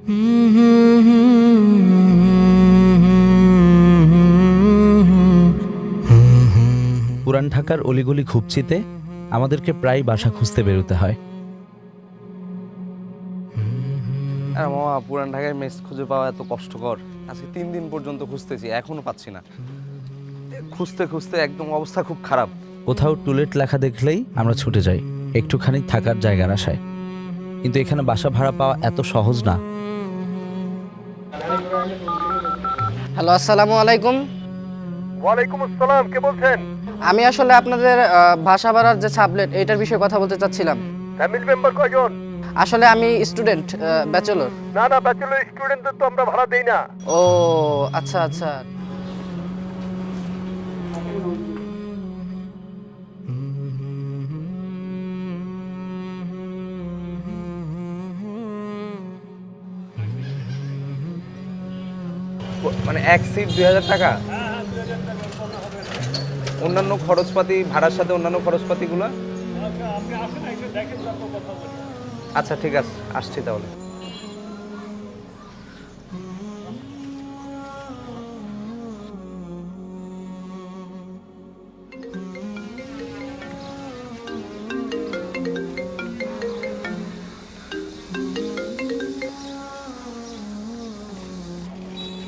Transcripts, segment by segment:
পুরান ঢাকার অলিগলি খুপচিতে আমাদেরকে প্রায় বাসা খুঁজতে বেরোতে হয়। আর মামা, পুরান ঢাকায় মেস খুঁজে পাওয়া এত কষ্টকর। আজকে 3 দিন পর্যন্ত খুঁজতেছি, এখনো পাচ্ছি না। খুঁজতে খুঁজতে একদম অবস্থা খুব খারাপ। কোথাও টুলেট লেখা দেখলেই আমরা ছুটে যাই একটুখানি থাকার জায়গার আশায়, কিন্তু এখানে বাসা ভাড়া পাওয়া এত সহজ না। হ্যালো, আসসালামু আলাইকুম। ওয়ালাইকুম আসসালাম, কে বলছেন? আমি আসলে আপনাদের ভাষা ভাড়ার যে সাবলেট এইটার বিষয়ে কথা বলতে চাচ্ছিলাম। ফ্যামিলি মেম্বার কয়জন? আসলে আমি স্টুডেন্ট, ব্যাচেলর। না না, ব্যাচেলর স্টুডেন্টদের তো আমরা ভাড়া দেই না। ও আচ্ছা আচ্ছা। মানে এক সিট 2000 টাকা? অন্যান্য খরচপাতি, ভাড়ার সাথে অন্যান্য খরচপাতিগুলো? আচ্ছা ঠিক আছে, আসছি তাহলে।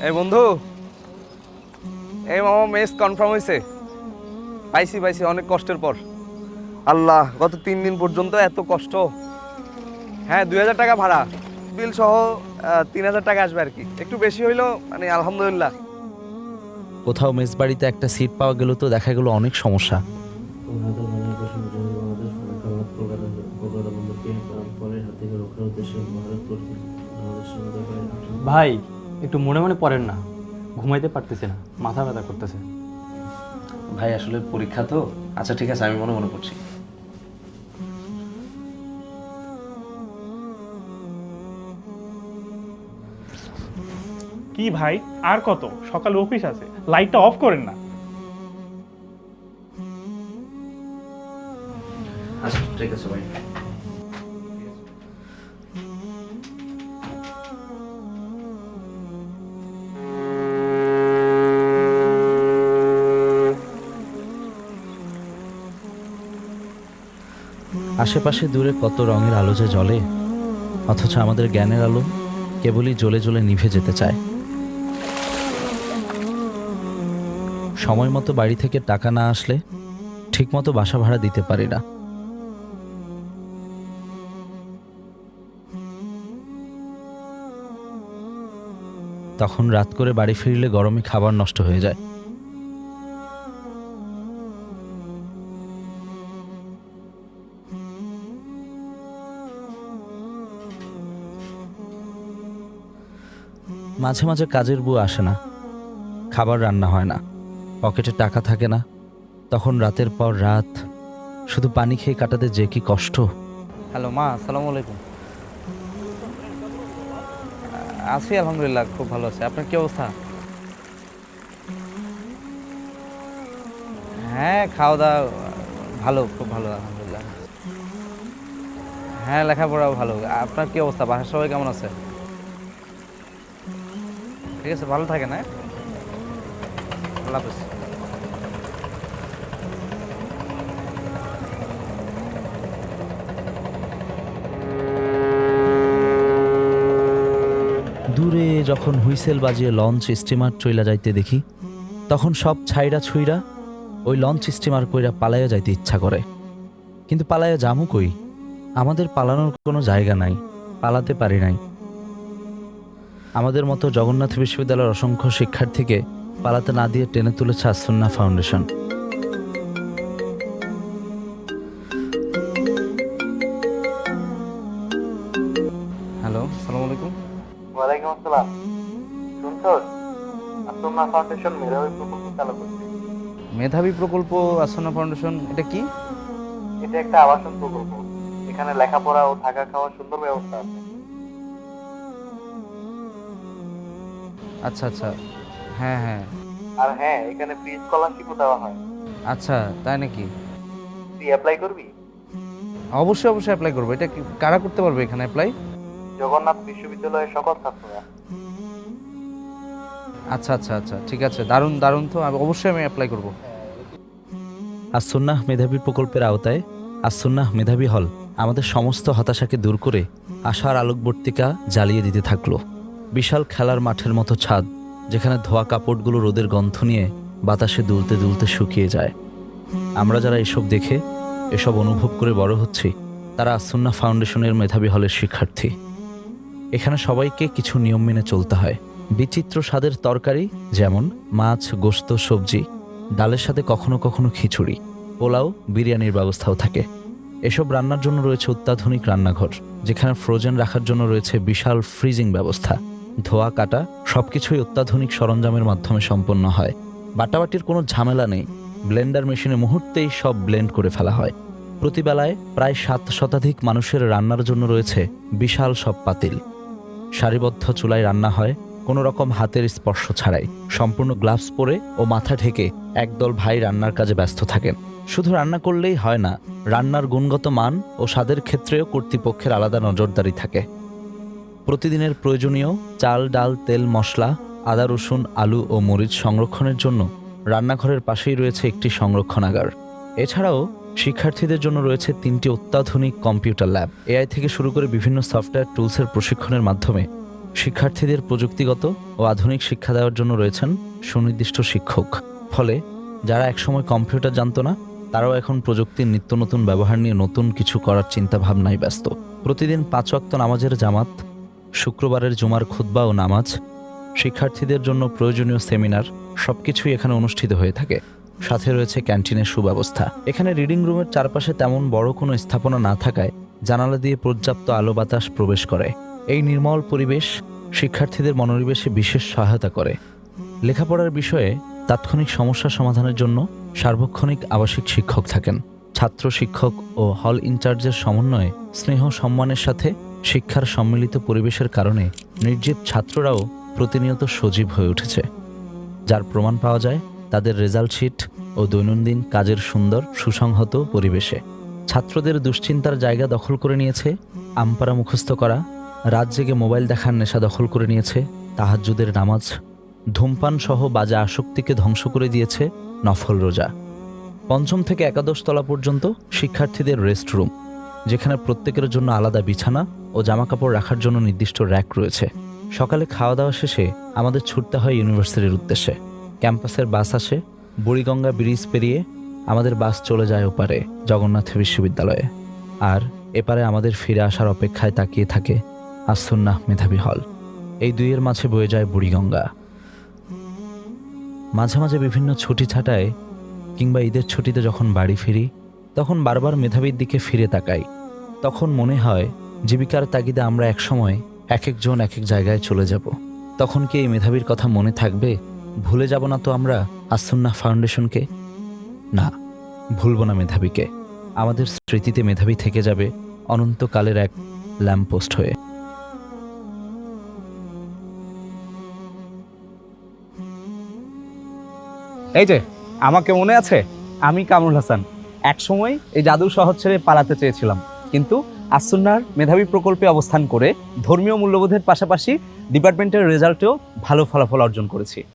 এই বন্ধু, এই মামা, মেস কনফার্ম হয়েছে। পাইছি অনেক কষ্টের পর। আল্লাহ, গত 3 দিন পর্যন্ত এত কষ্ট। হ্যাঁ, 2000 টাকা ভাড়া, বিল সহ 3000 টাকা আসবে আর কি, একটু বেশি হইলো, মানে আলহামদুলিল্লাহ। কোথাও মেস বাড়িতে একটা সিট পাওয়া গেল তো দেখা গেল অনেক সমস্যা। ভাই, একটু মনে মনে পড়েন না, ঘুমাইতে পারতেছে না, মাথা ব্যথা করতেছে। ভাই আসলে পরীক্ষা তো। আচ্ছা ঠিক আছে, আমি মনে মনে করছি। কি ভাই, আর কত? সকালে অফিস আছে, লাইটটা অফ করেন না। আচ্ছা ঠিক আছে ভাই। আশেপাশে দূরে কত রঙের আলো যে জ্বলে, অথচ আমাদের জ্ঞানের আলো কেবলই জ্বলে জ্বলে নিভে যেতে চায়। সময় মতো বাড়ি থেকে টাকা না আসলে ঠিকমতো বাসা ভাড়া দিতে পারি না। তখন রাত করে বাড়ি ফিরলে গরমে খাবার নষ্ট হয়ে যায়। মাঝে মাঝে কাজের বুয়া আসে না, খাবার রান্না হয় না, পকেটে টাকা থাকে না। তখন রাতের পর রাত শুধু পানি খেয়ে কাটাতে যে কি কষ্ট। হ্যালো মা, আসসালামু আলাইকুম। আছি আলহামদুলিল্লাহ, খুব ভালো আছে। আপনার কি অবস্থা? হ্যাঁ, খাওয়া দাওয়া ভালো, খুব ভালো আলহামদুলিল্লাহ। হ্যাঁ, লেখাপড়াও ভালো। আপনার কি অবস্থা? বাসার সবাই কেমন আছে? ঠিক আছে, ভালো থাকেন। হ্যাঁ, আল্লাহ হাফেজ। দূরে যখন হুইসেল বাজিয়ে লঞ্চ স্টিমার চইলা যাইতে দেখি, তখন সব ছাইরা ছুইরা ওই লঞ্চ স্টিমার কইরা পালাইয়া যাইতে ইচ্ছা করে। কিন্তু পালাইয়া যামু কই? আমাদের পালানোর কোনো জায়গা নাই, পালাতে পারি নাই। আমাদের মতো জগন্নাথ বিশ্ববিদ্যালয়ের অসংখ্য শিক্ষার্থীকে পালাতে না দিয়ে টেনে তুলেছে আসুন্নাহ ফাউন্ডেশন। হ্যালো, আসসালামু আলাইকুম। ওয়ালাইকুম আসসালাম। শুনছস, আসুন্নাহ ফাউন্ডেশন মেধাবী প্রকল্প চালু করছে। মেধাবী প্রকল্প, আসুন্নাহ ফাউন্ডেশন, এটা কি? এটা একটা আবাসন প্রকল্প। এখানে লেখাপড়া ও থাকা খাওয়ার সুন্দর ব্যবস্থা আছে। আচ্ছা আচ্ছা, হ্যাঁ হ্যাঁ। আর হ্যাঁ, এখানে ফ্রি স্কলারশিপও দেওয়া হয়। আচ্ছা, তাই নাকি? তুই অ্যাপ্লাই করবি? অবশ্যই অবশ্যই অ্যাপ্লাই করবো। এটা কি কারা করতে পারবে এখানে অ্যাপ্লাই? জগন্নাথ বিশ্ববিদ্যালয়ের সকল ছাত্ররা। আচ্ছা আচ্ছা আচ্ছা, ঠিক আছে, দারুণ দারুণ, তো অবশ্যই আমি অ্যাপ্লাই করব। আসুন্নাহ মেধাবী প্রকল্পের আওতায় আসুন্নাহ মেধাবী হল আমাদের সমস্ত হতাশাকে দূর করে আশার আলোকবর্তিকা জ্বালিয়ে দিতে থাকলো। বিশাল খেলার মাঠের মতো ছাদ, যেখানে ধোয়া কাপড়গুলো রোদের গন্ধ নিয়ে বাতাসে দুলতে দুলতে শুকিয়ে যায়। আমরা যারা এসব দেখে এসব অনুভব করে বড় হচ্ছি, তারা আসুন্নাহ ফাউন্ডেশনের মেধাবী হলের শিক্ষার্থী। এখানে সবাইকে কিছু নিয়ম মেনে চলতে হয়। বিচিত্র স্বাদের তরকারি, যেমন মাছ, গোশত, সবজি, ডালের সাথে কখনো কখনো খিচুড়ি, পোলাও, বিরিয়ানির ব্যবস্থাও থাকে। এসব রান্নার জন্য রয়েছে অত্যাধুনিক রান্নাঘর, যেখানে ফ্রোজেন রাখার জন্য রয়েছে বিশাল ফ্রিজিং ব্যবস্থা। ধোয়া কাটা সবকিছুই অত্যাধুনিক সরঞ্জামের মাধ্যমে সম্পন্ন হয়। বাটাবাটির কোনো ঝামেলা নেই, ব্লেন্ডার মেশিনে মুহূর্তেই সব ব্লেন্ড করে ফেলা হয়। প্রতিবেলায় প্রায় 7 শতাধিক মানুষের রান্নার জন্য রয়েছে বিশাল সব পাতিল। সারিবদ্ধ চুলায় রান্না হয় কোনো রকম হাতের স্পর্শ ছাড়াই। সম্পূর্ণ গ্লাভস পরে ও মাথা ঢেকে একদল ভাই রান্নার কাজে ব্যস্ত থাকেন। শুধু রান্না করলেই হয় না, রান্নার গুণগত মান ও স্বাদের ক্ষেত্রেও কর্তৃপক্ষের আলাদা নজরদারি থাকে। প্রতিদিনের প্রয়োজনীয় চাল, ডাল, তেল, মশলা, আদা, রসুন, আলু ও মরিচ সংরক্ষণের জন্য রান্নাঘরের পাশেই রয়েছে একটি সংরক্ষণাগার। এছাড়াও শিক্ষার্থীদের জন্য রয়েছে 3টি অত্যাধুনিক কম্পিউটার ল্যাব। এআই থেকে শুরু করে বিভিন্ন সফটওয়্যার টুলসের প্রশিক্ষণের মাধ্যমে শিক্ষার্থীদের প্রযুক্তিগত ও আধুনিক শিক্ষা দেওয়ার জন্য রয়েছেন সুনির্দিষ্ট শিক্ষক। ফলে যারা একসময় কম্পিউটার জানতো না, তারাও এখন প্রযুক্তির নিত্য নতুন ব্যবহার নিয়ে নতুন কিছু করার চিন্তা ভাবনায় ব্যস্ত। প্রতিদিন 5 ওয়াক্ত নামাজের জামাত, শুক্রবারের জুমার খুতবা ও নামাজ, শিক্ষার্থীদের জন্য প্রয়োজনীয় সেমিনার সবকিছুই এখানে অনুষ্ঠিত হয়ে থাকে। সাথে রয়েছে ক্যান্টিনের সুব্যবস্থা। এখানে রিডিং রুমের চারপাশে তেমন বড় কোনো স্থাপনা না থাকায় জানালা দিয়ে পর্যাপ্ত আলো বাতাস প্রবেশ করে। এই নির্মল পরিবেশ শিক্ষার্থীদের মনোনিবেশে বিশেষ সহায়তা করে। লেখাপড়ার বিষয়ে তাৎক্ষণিক সমস্যা সমাধানের জন্য সার্বক্ষণিক আবাসিক শিক্ষক থাকেন। ছাত্র, শিক্ষক ও হল ইনচার্জের সমন্বয়ে স্নেহ সম্মানের সাথে শিক্ষার সম্মিলিত পরিবেশের কারণে নির্জীব ছাত্ররাও প্রতিনিয়ত সজীব হয়ে উঠেছে, যার প্রমাণ পাওয়া যায় তাদের রেজাল্ট শিট ও দৈনন্দিন কাজের সুন্দর সুসংহত পরিবেশে। ছাত্রদের দুশ্চিন্তার জায়গা দখল করে নিয়েছে আমপারা মুখস্থ করা, রাত জেগে মোবাইল দেখার নেশা দখল করে নিয়েছে তাহাজ্জুদের নামাজ, ধূমপান সহ বাজে আসক্তিকে ধ্বংস করে দিয়েছে নফল রোজা। 5ম থেকে 11 তলা পর্যন্ত শিক্ষার্থীদের রেস্ট রুম, যেখানে প্রত্যেকের জন্য আলাদা বিছানা ও জামাকাপড় রাখার জন্য নির্দিষ্ট র্যাক রয়েছে। সকালে খাওয়া দাওয়া শেষে আমাদের ছুটতে হয় ইউনিভার্সিটির উদ্দেশ্যে। ক্যাম্পাসের বাস আসে, বুড়িগঙ্গা ব্রিজ পেরিয়ে আমাদের বাস চলে যায় ওপারে জগন্নাথ বিশ্ববিদ্যালয়ে। আর এপারে আমাদের ফিরে আসার অপেক্ষায় তাকিয়ে থাকে আসুন্নাহ মেধাবী হল। এই দুইয়ের মাঝে বয়ে যায় বুড়িগঙ্গা। মাঝে মাঝে বিভিন্ন ছুটি ছাটায় কিংবা ঈদের ছুটিতে যখন বাড়ি ফিরি, তখন বারবার মেধাবীর দিকে ফিরে তাকাই। তখন মনে হয় জীবিকার তাগিদে আমরা একসময় এক একজন এক এক জায়গায় চলে যাব। তখন কি এই মেধাবীর কথা মনে থাকবে? ভুলে যাব না তো আমরা আসুন্নাহ ফাউন্ডেশনকে? না, ভুলব না মেধাবীকে। আমাদের স্মৃতিতে মেধাবী থেকে যাবে অনন্তকালের এক ল্যাম্পপোস্ট হয়ে। এই যে, আমাকে মনে আছে, আমি কামরুল হাসান একসময় এই জাদুর শহর ছেড়ে পালাতে চেয়েছিলাম, কিন্তু আসুন্নাহর মেধাবী প্রকল্পে অবস্থান করে ধর্মীয় মূল্যবোধের পাশাপাশি ডিপার্টমেন্টের রেজাল্টেও ভালো ফলাফল অর্জন করেছি।